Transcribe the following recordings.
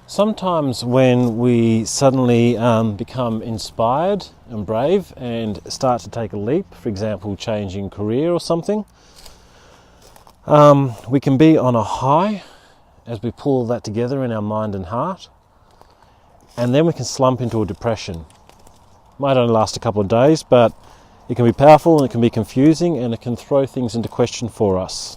Sometimes when we suddenly become inspired and brave and start to take a leap, for example, changing career or something, we can be on a high as we pull that together in our mind and heart, and then we can slump into a depression. It might only last a couple of days, but it can be powerful and it can be confusing and it can throw things into question for us.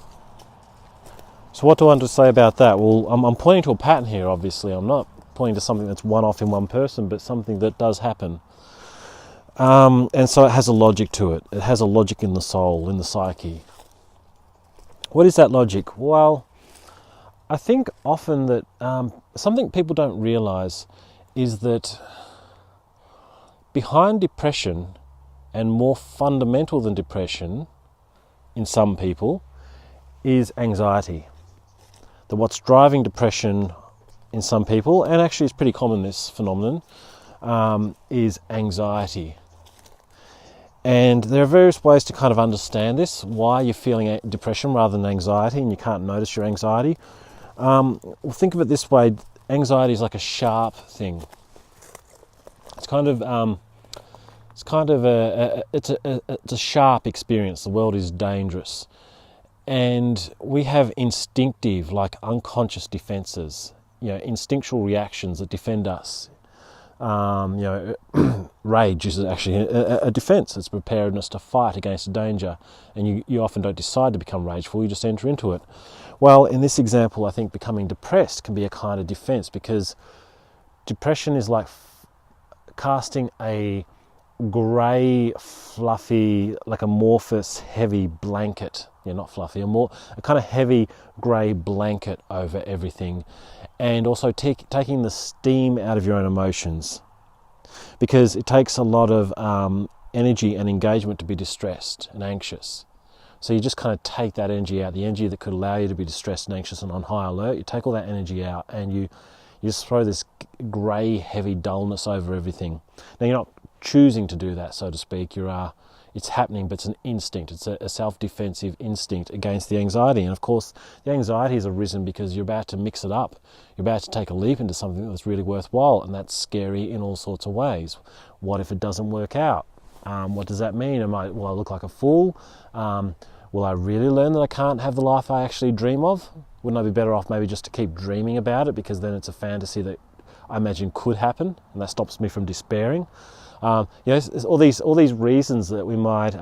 So what do I want to say about that? Well, I'm pointing to a pattern here, obviously. I'm not pointing to something that's one-off in one person, but something that does happen. And so it has a logic to it. It has a logic in the soul, in the psyche. What is that logic? Well, I think often that something people don't realise is that behind depression, and more fundamental than depression in some people, is anxiety. That what's driving depression in some people, and actually it's pretty common, this phenomenon, is anxiety. And there are various ways to kind of understand this, why you're feeling depression rather than anxiety, and you can't notice your anxiety. Think of it this way: anxiety is like a sharp thing. It's a sharp experience. The world is dangerous. And we have instinctive, like unconscious defenses, instinctual reactions that defend us. Rage is actually a defense. It's preparedness to fight against a danger. And you often don't decide to become rageful, you just enter into it. Well, in this example, I think becoming depressed can be a kind of defense, because depression is like casting a grey, fluffy, like amorphous, heavy blanket. Not fluffy, a kind of heavy grey blanket over everything, and also taking the steam out of your own emotions, because it takes a lot of energy and engagement to be distressed and anxious. So you just kind of take that energy out, the energy that could allow you to be distressed and anxious and on high alert. You take all that energy out and you just throw this grey, heavy dullness over everything. Now, you're not choosing to do that, so to speak. It's happening, but it's an instinct. It's a self-defensive instinct against the anxiety. And of course, the anxiety has arisen because you're about to mix it up. You're about to take a leap into something that's really worthwhile, and that's scary in all sorts of ways. What if it doesn't work out? What does that mean? Will I look like a fool? Will I really learn that I can't have the life I actually dream of? Wouldn't I be better off maybe just to keep dreaming about it, because then it's a fantasy that I imagine could happen, and that stops me from despairing. All these reasons that we might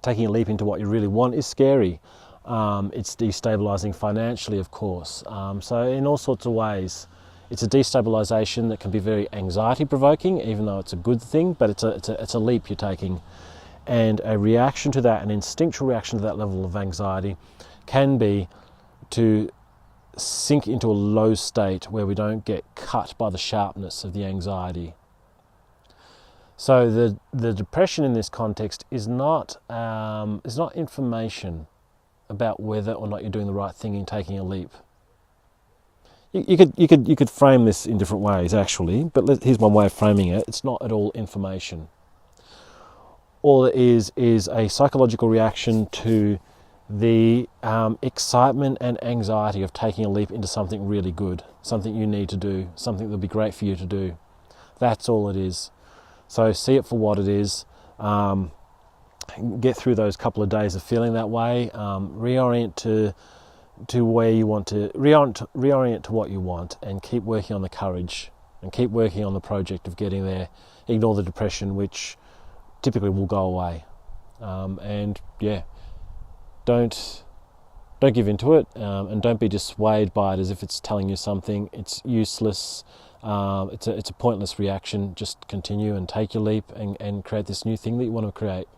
taking a leap into what you really want is scary. It's destabilizing financially, of course. So in all sorts of ways, it's a destabilization that can be very anxiety provoking, even though it's a good thing. But it's a leap you're taking, and a reaction to that, an instinctual reaction to that level of anxiety, can be to sink into a low state where we don't get cut by the sharpness of the anxiety. So the depression in this context is not information about whether or not you're doing the right thing in taking a leap. You could frame this in different ways, actually, but here's one way of framing it. It's not at all information. All it is a psychological reaction to the excitement and anxiety of taking a leap into something really good, something you need to do, something that'll be great for you to do. That's all it is. So see it for what it is. Get through those couple of days of feeling that way. Reorient to where you want to reorient to what you want, and keep working on the courage and keep working on the project of getting there. Ignore the depression, which typically will go away. Don't give into it, and don't be dissuaded by it as if it's telling you something. It's useless. It's a pointless reaction. Just continue and take your leap and create this new thing that you want to create.